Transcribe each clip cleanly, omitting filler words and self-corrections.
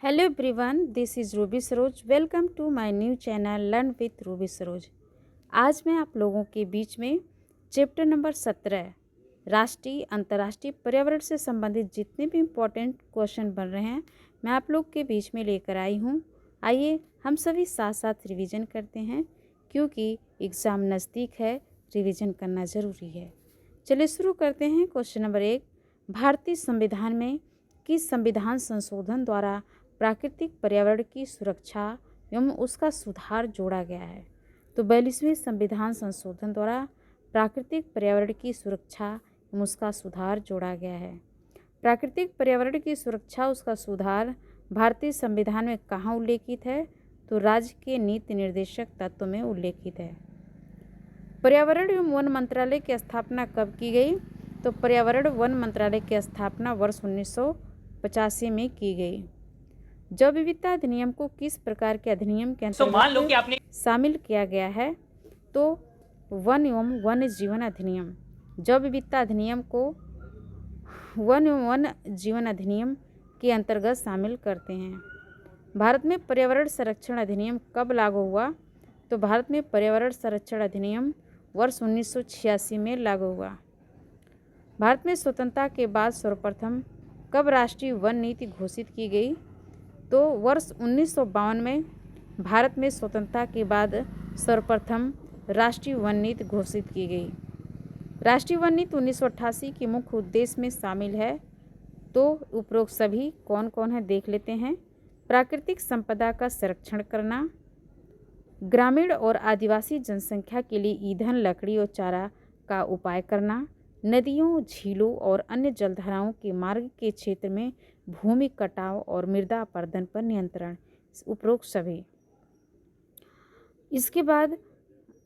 Hello everyone, this is Ruby Saroj. Welcome to my new channel learn with Ruby Saroj. आज मैं आप लोगों के बीच में चैप्टर नंबर 17 राष्ट्रीय अंतर्राष्ट्रीय पर्यावरण से संबंधित जितने भी इम्पोर्टेंट क्वेश्चन बन रहे हैं मैं आप लोग के बीच में लेकर आई हूँ। आइए हम सभी साथ साथ रिवीजन करते हैं, क्योंकि एग्ज़ाम नज़दीक है, रिवीजन करना ज़रूरी है। चलिए शुरू करते हैं। क्वेश्चन नंबर 1, भारतीय संविधान में किस संविधान संशोधन द्वारा प्राकृतिक पर्यावरण की सुरक्षा एवं उसका सुधार जोड़ा गया है? तो 42वें संविधान संशोधन द्वारा प्राकृतिक पर्यावरण की सुरक्षा एवं उसका सुधार जोड़ा गया है। प्राकृतिक पर्यावरण की सुरक्षा उसका सुधार भारतीय संविधान में कहाँ उल्लेखित है? तो राज्य के नीति निर्देशक तत्व में उल्लेखित है। पर्यावरण एवं वन मंत्रालय की स्थापना कब की गई? तो पर्यावरण वन मंत्रालय की स्थापना वर्ष 1985 में की गई। जैव विविधता अधिनियम को किस प्रकार के अधिनियम के अंतर्गत शामिल किया गया है? तो वन एवं वन्य जीवन अधिनियम। जैव विविधता अधिनियम को वन एवं वन्य जीवन अधिनियम के अंतर्गत शामिल करते हैं। भारत में पर्यावरण संरक्षण अधिनियम कब लागू हुआ? तो भारत में पर्यावरण संरक्षण अधिनियम वर्ष 1986 में लागू हुआ। भारत में स्वतंत्रता के बाद सर्वप्रथम कब राष्ट्रीय वन नीति घोषित की गई? तो वर्ष 1952 में भारत में स्वतंत्रता के बाद सर्वप्रथम राष्ट्रीय वन नीति घोषित की गई। राष्ट्रीय वन नीति 1988 के मुख्य उद्देश्य में शामिल है। तो उपरोक्त सभी कौन कौन है देख लेते हैं। प्राकृतिक संपदा का संरक्षण करना, ग्रामीण और आदिवासी जनसंख्या के लिए ईंधन, लकड़ी और चारा का उपाय करना, नदियों, झीलों और अन्य जलधाराओं के मार्ग के क्षेत्र में भूमि कटाव और मृदा अपरदन पर नियंत्रण, उपरोक्त सभी। इसके बाद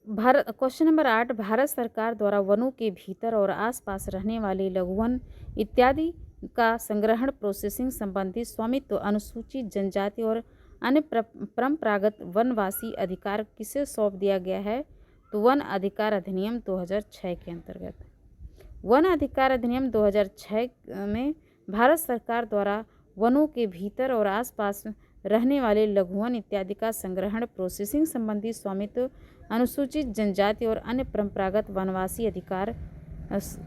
क्वेश्चन नंबर 8, भारत सरकार द्वारा वनों के भीतर और आसपास रहने वाले लघुवन इत्यादि का संग्रहण, प्रोसेसिंग संबंधी स्वामित्व अनुसूचित जनजाति और अन्य परंपरागत वनवासी अधिकार किसे सौंप दिया गया है? तो वन अधिकार अधिनियम 2006 के अंतर्गत। वन अधिकार अधिनियम 2006 में भारत सरकार द्वारा वनों के भीतर और आसपास रहने वाले लघुवन इत्यादि का संग्रहण, प्रोसेसिंग संबंधी स्वामित्व अनुसूचित जनजाति और अन्य परंपरागत वनवासी अधिकार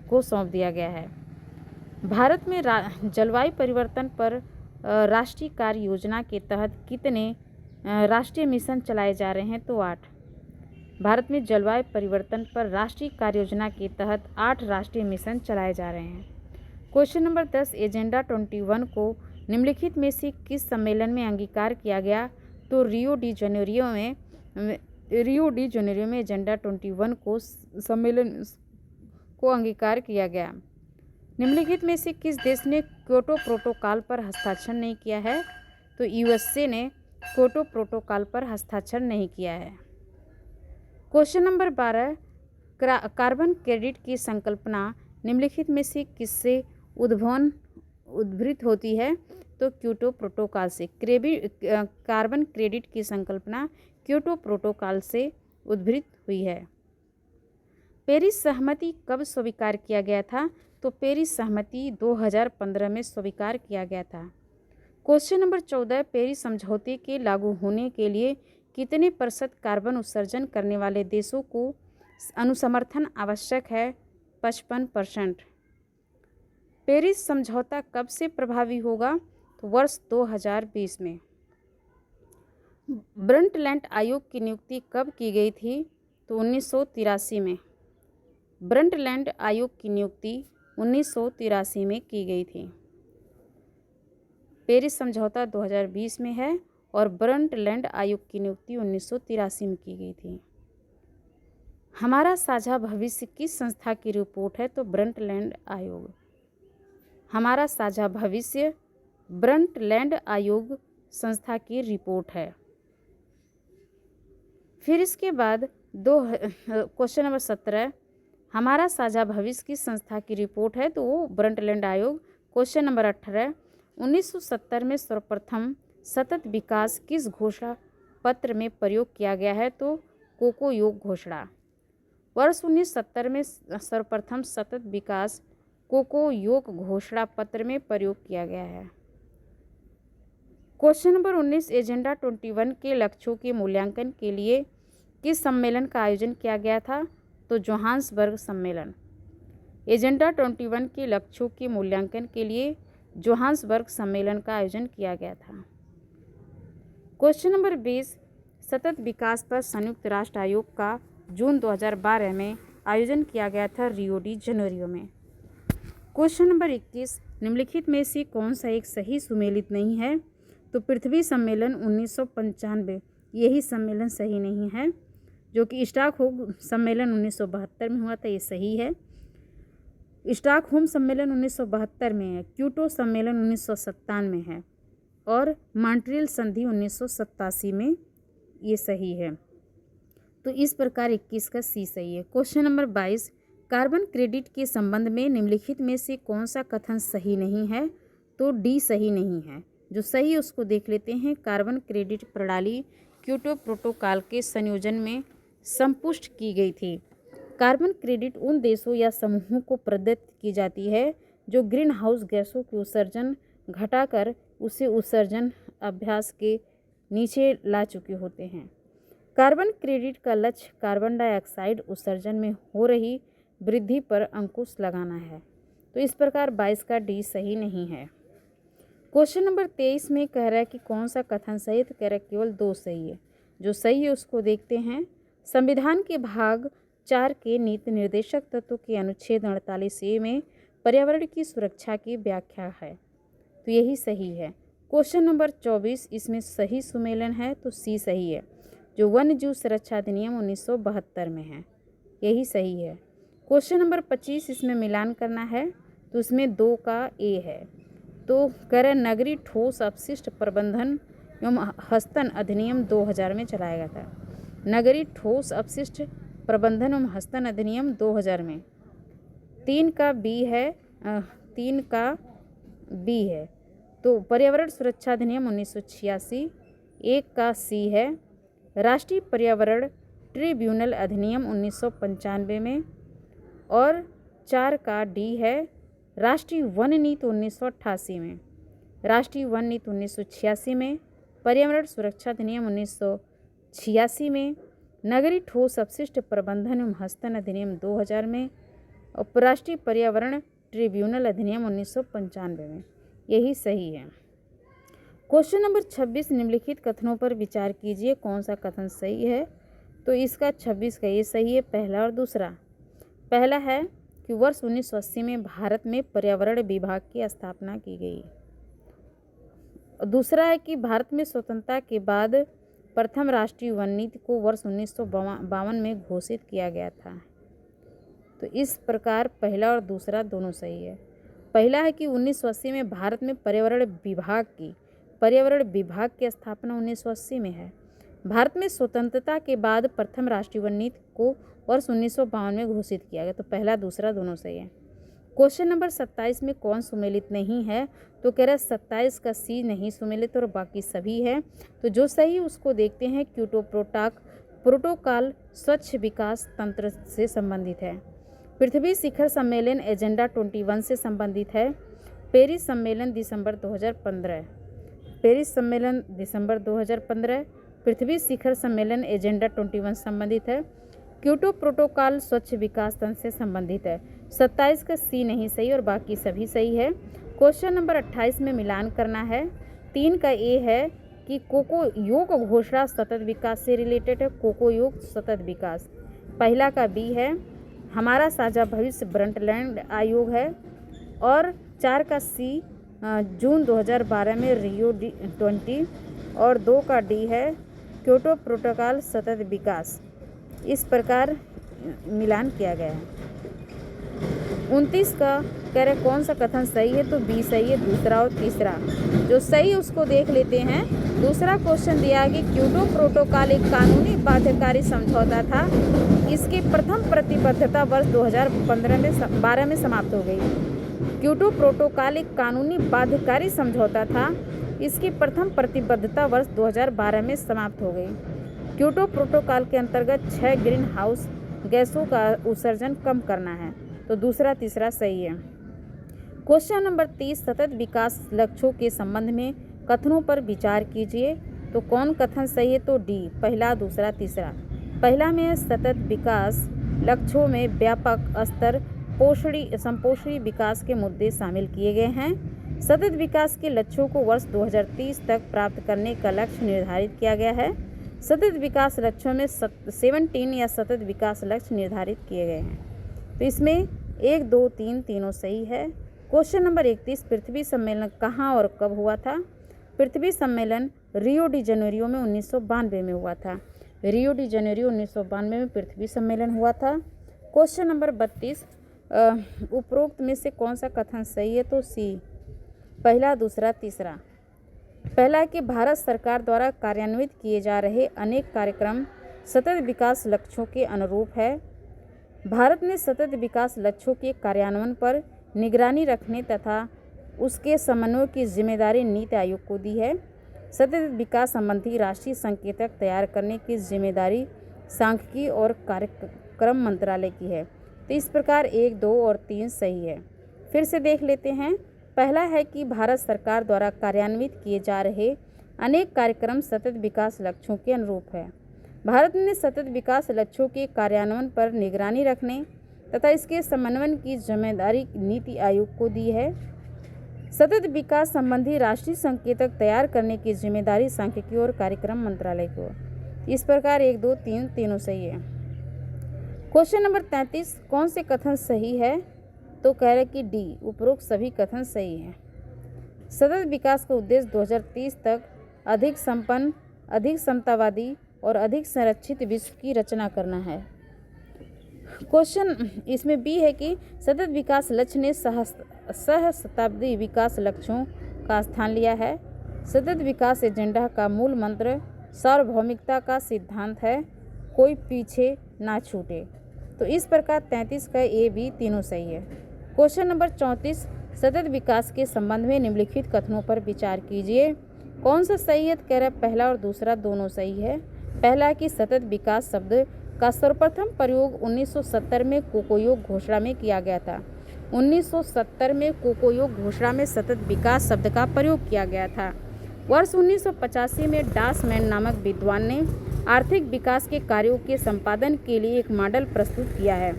को सौंप दिया गया है। भारत में जलवायु परिवर्तन पर राष्ट्रीय कार्य योजना के तहत कितने राष्ट्रीय मिशन चलाए जा रहे हैं? तो 8। भारत में जलवायु परिवर्तन पर राष्ट्रीय कार्य योजना के तहत 8 राष्ट्रीय मिशन चलाए जा रहे हैं। क्वेश्चन नंबर 10, एजेंडा 21 को निम्नलिखित में से किस सम्मेलन में अंगीकार किया गया? तो रियो डी जनेरियो में एजेंडा 21 को सम्मेलन को अंगीकार किया गया। निम्नलिखित में से किस देश ने क्योटो प्रोटोकॉल पर हस्ताक्षर नहीं किया है? तो यूएसए ने क्योटो प्रोटोकॉल पर हस्ताक्षर नहीं किया है। क्वेश्चन नंबर 12, कार्बन क्रेडिट की संकल्पना निम्नलिखित में से किससे उद्भूत होती है? तो क्योटो प्रोटोकॉल से। कार्बन क्रेडिट की संकल्पना क्योटो प्रोटोकॉल से उद्भूत हुई है। पेरिस सहमति कब स्वीकार किया गया था? तो पेरिस सहमति 2015 में स्वीकार किया गया था। क्वेश्चन नंबर 14, पेरिस समझौते के लागू होने के लिए कितने प्रतिशत कार्बन उत्सर्जन करने वाले देशों को अनुसमर्थन आवश्यक है? 55%। पेरिस समझौता कब से प्रभावी होगा? तो वर्ष 2020 में। ब्रंटलैंड आयोग की नियुक्ति कब की गई थी? तो 1983 में। ब्रंटलैंड आयोग की नियुक्ति 1983 में की गई थी। पेरिस समझौता 2020 में है और ब्रंटलैंड आयोग की नियुक्ति 1983 में की गई थी। हमारा साझा भविष्य किस संस्था की रिपोर्ट है? तो ब्रंटलैंड आयोग। हमारा साझा भविष्य ब्रंटलैंड आयोग संस्था की रिपोर्ट है। फिर इसके बाद क्वेश्चन नंबर 17, हमारा साझा भविष्य किस संस्था की रिपोर्ट है? तो वो ब्रंटलैंड आयोग। क्वेश्चन नंबर 18, 1970 में सर्वप्रथम सतत विकास किस घोषणा पत्र में प्रयोग किया गया है? तो कोको योग घोषणा। वर्ष 1970 में सर्वप्रथम सतत विकास कोको योग घोषणा पत्र में प्रयोग किया गया है। क्वेश्चन नंबर 19, एजेंडा 21 के लक्ष्यों के मूल्यांकन के लिए किस सम्मेलन का आयोजन किया गया था? तो जोहान्सबर्ग सम्मेलन। एजेंडा 21 के लक्ष्यों के मूल्यांकन के लिए जोहान्सबर्ग सम्मेलन का आयोजन किया गया था। क्वेश्चन नंबर 20, सतत विकास पर संयुक्त राष्ट्र आयोग का जून 2012 में आयोजन किया गया था रियो डी जेनेरियो में। क्वेश्चन नंबर 21, निम्नलिखित में से कौन सा एक सही सुमेलित नहीं है? तो पृथ्वी सम्मेलन 1995, यही सम्मेलन सही नहीं है। जो कि स्टॉकहोम सम्मेलन 1972 में हुआ था, ये सही है। स्टॉकहोम सम्मेलन 1972 में है, क्योटो सम्मेलन 1997 में है और मॉन्ट्रियल संधि 1987 में, ये सही है। तो इस प्रकार 21 का सी सही है। क्वेश्चन नंबर 22, कार्बन क्रेडिट के संबंध में निम्नलिखित में से कौन सा कथन सही नहीं है? तो डी सही नहीं है। जो सही उसको देख लेते हैं। कार्बन क्रेडिट प्रणाली क्योटो प्रोटोकॉल के संयोजन में संपुष्ट की गई थी। कार्बन क्रेडिट उन देशों या समूहों को प्रदत्त की जाती है जो ग्रीन हाउस गैसों के उत्सर्जन घटाकर उसे उत्सर्जन अभ्यास के नीचे ला चुके होते हैं। कार्बन क्रेडिट का लक्ष्य कार्बन डाइऑक्साइड उत्सर्जन में हो रही वृद्धि पर अंकुश लगाना है। तो इस प्रकार 22 का डी सही नहीं है। क्वेश्चन नंबर 23 में कह रहा है कि कौन सा कथन सही है? तो कह रहा है केवल 2 सही है। जो सही है उसको देखते हैं। संविधान के भाग 4 के नीति निर्देशक तत्व के अनुच्छेद 48A में पर्यावरण की सुरक्षा की व्याख्या है, तो यही सही है। क्वेश्चन नंबर 24, इसमें सही सुमेलन है, तो सी सही है। जो वन्य जीव सुरक्षा अधिनियम 1972 में है, यही सही है। क्वेश्चन नंबर 25, इसमें मिलान करना है, तो इसमें 2 का ए है। तो कह रहे नगरीय ठोस अपशिष्ट प्रबंधन एवं हस्तन अधिनियम 2000 में चलाया गया था। नगरीय ठोस अपशिष्ट प्रबंधन एवं हस्तन अधिनियम 2000 में 3 का बी है, 3 का बी है। तो पर्यावरण सुरक्षा अधिनियम 1986, 1 का सी है। राष्ट्रीय पर्यावरण ट्रिब्यूनल अधिनियम 1995 में और 4 का डी है। राष्ट्रीय वन नीति 1988 में, राष्ट्रीय वन नीति 1986 में, पर्यावरण सुरक्षा अधिनियम 1986 में, नगरीय ठोस अपशिष्ट प्रबंधन एवं हस्तन अधिनियम 2000 में और राष्ट्रीय पर्यावरण ट्रिब्यूनल अधिनियम 1995 में, यही सही है। क्वेश्चन नंबर 26, निम्नलिखित कथनों पर विचार कीजिए, कौन सा कथन सही है? तो इसका 26 का ये सही है, पहला और दूसरा। पहला है कि वर्ष 1980 में भारत में पर्यावरण विभाग की स्थापना की गई। दूसरा है कि भारत में स्वतंत्रता के बाद प्रथम राष्ट्रीय वन नीति को वर्ष 1952 में घोषित किया गया था। तो इस प्रकार पहला और दूसरा दोनों सही है। पहला है कि 1980 में भारत में पर्यावरण विभाग की स्थापना 1980 में है। भारत में स्वतंत्रता के बाद प्रथम राष्ट्रीय वन नीति को वर्ष 1952 में घोषित किया गया। तो पहला दूसरा दोनों सही है। क्वेश्चन नंबर 27 में कौन सुमेलित नहीं है? तो कह रहा है 27 का सी नहीं सुमेलित और बाकी सभी है। तो जो सही उसको देखते हैं। क्योटो प्रोटोकॉल स्वच्छ विकास तंत्र से संबंधित है। पृथ्वी शिखर सम्मेलन एजेंडा 21 से संबंधित है। पेरिस सम्मेलन दिसंबर 2015, पेरिस सम्मेलन दिसंबर 2015, पृथ्वी शिखर सम्मेलन एजेंडा 21 संबंधित है। क्योटो प्रोटोकॉल स्वच्छ विकास तंत्र से संबंधित है। 27 का सी नहीं सही और बाकी सभी सही है। क्वेश्चन नंबर 28 में मिलान करना है। 3 का ए है कि कोको योग घोषणा सतत विकास से रिलेटेड है। कोको योग सतत विकास। पहला का बी है, हमारा साझा भविष्य ब्रंटलैंड आयोग है। और 4 का सी जून 2012 में रियो डी 20 और 2 का डी है क्योटो प्रोटोकॉल सतत विकास। इस प्रकार मिलान किया गया है। 29 का कह रहे कौन सा कथन सही है? तो बी सही है, दूसरा और तीसरा। जो सही उसको देख लेते हैं। दूसरा क्वेश्चन दिया कि क्योटो प्रोटोकॉल एक कानूनी बाध्यकारी समझौता था। इसकी प्रथम प्रतिबद्धता वर्ष 2012 में समाप्त हो गई। क्योटो प्रोटोकॉल एक कानूनी बाध्यकारी समझौता था। इसकी प्रथम प्रतिबद्धता वर्ष 2012 में समाप्त हो गई। क्योटो प्रोटोकॉल के अंतर्गत 6 ग्रीन हाउस गैसों का उत्सर्जन कम करना है। तो दूसरा तीसरा सही है। क्वेश्चन नंबर 30, सतत विकास लक्ष्यों के संबंध में कथनों पर विचार कीजिए। तो कौन कथन सही है? तो डी, पहला, दूसरा, तीसरा। पहला में सतत विकास लक्ष्यों में व्यापक स्तर संपोषणी विकास के मुद्दे शामिल किए गए हैं। सतत विकास के लक्ष्यों को वर्ष 2030 तक प्राप्त करने का लक्ष्य निर्धारित किया गया है। सतत विकास लक्ष्यों में 17 या सतत विकास लक्ष्य निर्धारित किए गए हैं। तो इसमें 1, 2, 3 तीनों सही है। क्वेश्चन नंबर 31, पृथ्वी सम्मेलन कहाँ और कब हुआ था? पृथ्वी सम्मेलन रियो डी जनेरियो में 1992 में हुआ था। रियो डी जनेरियो 1992 में पृथ्वी सम्मेलन हुआ था। क्वेश्चन नंबर 32, उपरोक्त में से कौन सा कथन सही है? तो सी, पहला, दूसरा, तीसरा। पहला है कि भारत सरकार द्वारा कार्यान्वित किए जा रहे अनेक कार्यक्रम सतत विकास लक्ष्यों के अनुरूप है। भारत ने सतत विकास लक्ष्यों के कार्यान्वयन पर निगरानी रखने तथा उसके समन्वय की जिम्मेदारी नीति आयोग को दी है। सतत विकास संबंधी राष्ट्रीय संकेतक तैयार करने की जिम्मेदारी सांख्यिकी और कार्यक्रम मंत्रालय की है। तो इस प्रकार 1, 2 और 3 सही है। फिर से देख लेते हैं। पहला है कि भारत सरकार द्वारा कार्यान्वित किए जा रहे अनेक कार्यक्रम सतत विकास लक्ष्यों के अनुरूप है। भारत ने सतत विकास लक्ष्यों के कार्यान्वयन पर निगरानी रखने तथा इसके समन्वय की जिम्मेदारी नीति आयोग को दी है। सतत विकास संबंधी राष्ट्रीय संकेतक तैयार करने की जिम्मेदारी सांख्यिकी और कार्यक्रम मंत्रालय को। इस प्रकार 1, 2, 3 तीनों सही है। क्वेश्चन नंबर 33, कौन से कथन सही है? तो कह रहे कि डी, उपरोक्त सभी कथन सही हैं। सतत विकास का उद्देश्य 2030 तक अधिक संपन्न, अधिक समतावादी और अधिक संरक्षित विश्व की रचना करना है। क्वेश्चन इसमें बी है कि सतत विकास लक्ष्य ने सहस्राब्दी विकास लक्ष्यों का स्थान लिया है। सतत विकास एजेंडा का मूल मंत्र सार्वभौमिकता का सिद्धांत है, कोई पीछे ना छूटे। तो इस प्रकार 33 का ए, बी तीनों सही है। क्वेश्चन नंबर 34, सतत विकास के संबंध में निम्नलिखित कथनों पर विचार कीजिए। कौन सा सही है? कह रहा है पहला और दूसरा दोनों सही है। पहला है कि सतत विकास शब्द का सर्वप्रथम प्रयोग 1970 में कोकोयो घोषणा में किया गया था। 1970 में कोकोयो घोषणा में सतत विकास शब्द का प्रयोग किया गया था। वर्ष 1985 में डासमैन नामक विद्वान ने आर्थिक विकास के कार्यों के संपादन के लिए एक मॉडल प्रस्तुत किया है।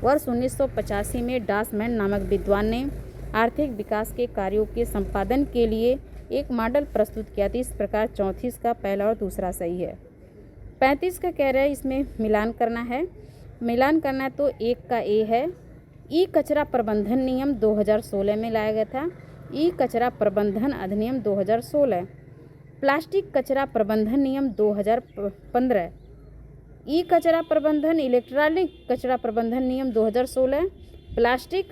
वर्ष 1985 में डासमैन नामक विद्वान ने आर्थिक विकास के कार्यों के संपादन के लिए एक मॉडल प्रस्तुत किया था। इस प्रकार 34 का पहला और दूसरा सही है। 35 का कह रहा है इसमें मिलान करना है। तो 1 का ए है। ई कचरा प्रबंधन नियम 2016 में लाया गया था। ई कचरा प्रबंधन अधिनियम 2016। प्लास्टिक कचरा प्रबंधन नियम 2015। ई कचरा प्रबंधन इलेक्ट्रॉनिक कचरा प्रबंधन नियम 2016। प्लास्टिक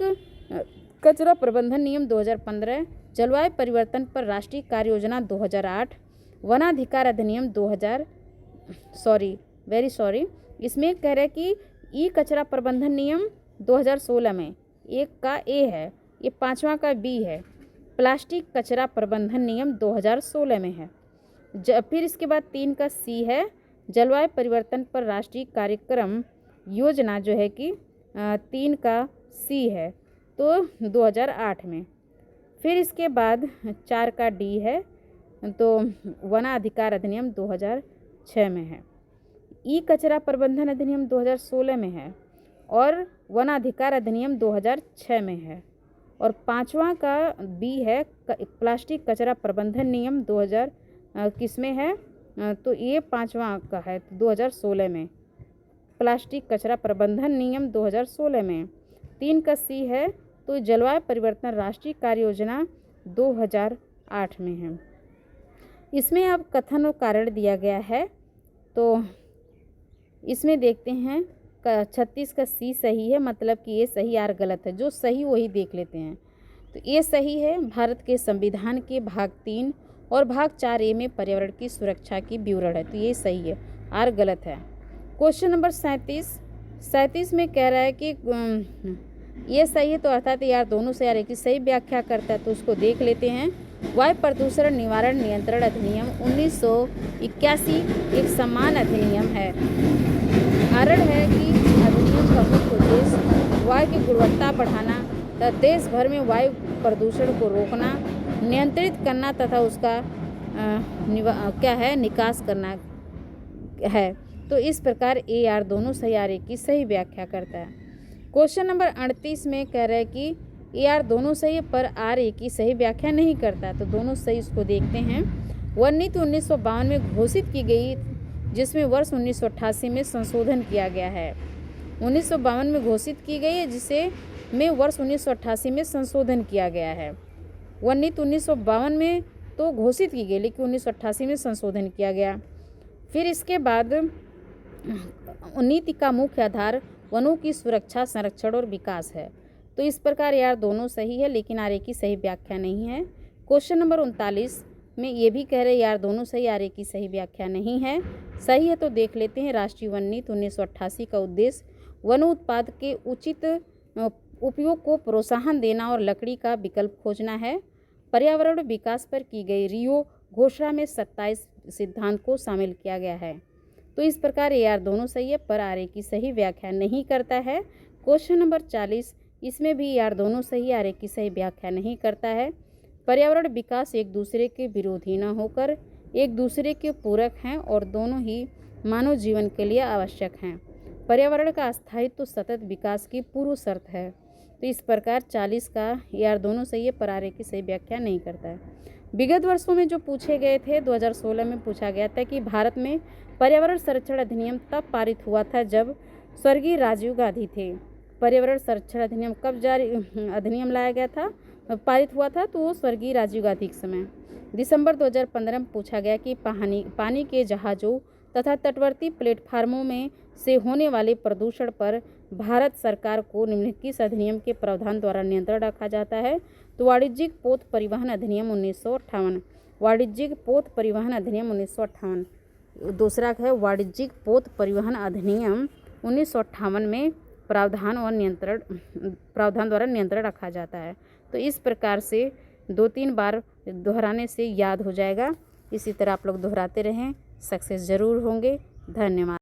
कचरा प्रबंधन नियम 2015। जलवायु परिवर्तन पर राष्ट्रीय कार्य योजना 2008। वनाधिकार अधिनियम 2000 इसमें कह रहे कि ई कचरा प्रबंधन नियम 2016 में 1 का ए है, ये 5वां का बी है। प्लास्टिक कचरा प्रबंधन नियम 2016 में है। फिर इसके बाद 3 का सी है। जलवायु परिवर्तन पर राष्ट्रीय कार्यक्रम योजना जो है कि 3 का सी है, तो 2008 में। फिर इसके बाद 4 का डी है, तो वनाधिकार अधिनियम 2006 में है। ई कचरा प्रबंधन अधिनियम 2016 में है और वनाधिकार अधिनियम 2006 में है। और 5वां का बी है, प्लास्टिक कचरा प्रबंधन नियम 2000 किस में है? तो ये 5वां का है, 2016 में। प्लास्टिक कचरा प्रबंधन नियम 2016 में। 3 का सी है, तो जलवायु परिवर्तन राष्ट्रीय कार्य योजना 2008 में है। इसमें अब कथन और कारण दिया गया है, तो इसमें देखते हैं 36 का सी सही है, मतलब कि ये सही और गलत है। जो सही वही देख लेते हैं। तो ये सही है, भारत के संविधान के भाग 3 और भाग 4A में पर्यावरण की सुरक्षा की विवरण है, तो ये सही है और गलत है। क्वेश्चन नंबर 37 में कह रहा है कि ये सही है, तो अर्थात यार दोनों से यार एक ही सही व्याख्या करता है, तो उसको देख लेते हैं। वायु प्रदूषण निवारण नियंत्रण अधिनियम 1981 एक समान अधिनियम है। कारण है कि अधिनियम का मुख्य उद्देश्य वायु की गुणवत्ता बढ़ाना तथा देश भर में वायु प्रदूषण को रोकना, नियंत्रित करना तथा उसका क्या है, निकास करना है। तो इस प्रकार ए आर दोनों सही आर ए की सही व्याख्या करता है। क्वेश्चन नंबर 38 में कह रहा है कि ए आर दोनों सही है पर आर ए की सही व्याख्या नहीं करता। तो दोनों सही इसको देखते हैं। वन नीति 1952 में घोषित की गई, जिसमें वर्ष 1988 में संशोधन किया गया है। 1952 में घोषित की गई है, जिसे में वर्ष 1988 में संशोधन किया गया है। वन नीति 1952 में तो घोषित की गई, लेकिन 1988 में संशोधन किया गया। फिर इसके बाद नीति का मुख्य आधार वनों की सुरक्षा, संरक्षण और विकास है। तो इस प्रकार यार दोनों सही है, लेकिन आर ए की सही व्याख्या नहीं है। क्वेश्चन नंबर 39 में ये भी कह रहे यार दोनों सही, आर ए की सही व्याख्या नहीं है। सही है तो देख लेते हैं। राष्ट्रीय वन नीति 1988 का उद्देश्य वन उत्पाद के उचित उपयोग को प्रोत्साहन देना और लकड़ी का विकल्प खोजना है। पर्यावरण विकास पर की गई रियो घोषणा में 27 सिद्धांत को शामिल किया गया है। तो इस प्रकार ए आर दोनों सही है पर आर ए की सही व्याख्या नहीं करता है। क्वेश्चन नंबर 40, इसमें भी ए आर दोनों सही, आर ए की सही व्याख्या नहीं करता है। पर्यावरण विकास एक दूसरे के विरोधी न होकर एक दूसरे के पूरक हैं और दोनों ही मानव जीवन के लिए आवश्यक हैं। पर्यावरण का स्थायित्व तो सतत विकास की पूर्व शर्त है। तो इस प्रकार 40 का ए आर दोनों सही है पर आर ए की सही व्याख्या नहीं करता है। विगत वर्षों में जो पूछे गए थे, 2016 में पूछा गया था कि भारत में पर्यावरण संरक्षण अधिनियम तब पारित हुआ था जब स्वर्गीय राजीव गांधी थे। पर्यावरण संरक्षण अधिनियम कब अधिनियम लाया गया था, पारित हुआ था, तो वो स्वर्गीय राजीव गांधी के समय। दिसंबर 2015 में पूछा गया कि पानी के जहाज़ों तथा तटवर्ती प्लेटफार्मों में से होने वाले प्रदूषण पर भारत सरकार को निम्नलिखित किस अधिनियम के प्रावधान द्वारा नियंत्रण रखा जाता है। तो वाणिज्यिक पोत परिवहन अधिनियम 1958, वाणिज्यिक पोत परिवहन अधिनियम 1958। दूसरा है वाणिज्यिक पोत परिवहन अधिनियम 1958 में प्रावधान द्वारा नियंत्रण रखा जाता है। तो इस प्रकार से 2-3 बार दोहराने से याद हो जाएगा। इसी तरह आप लोग दोहराते रहें, सक्सेस ज़रूर होंगे। धन्यवाद।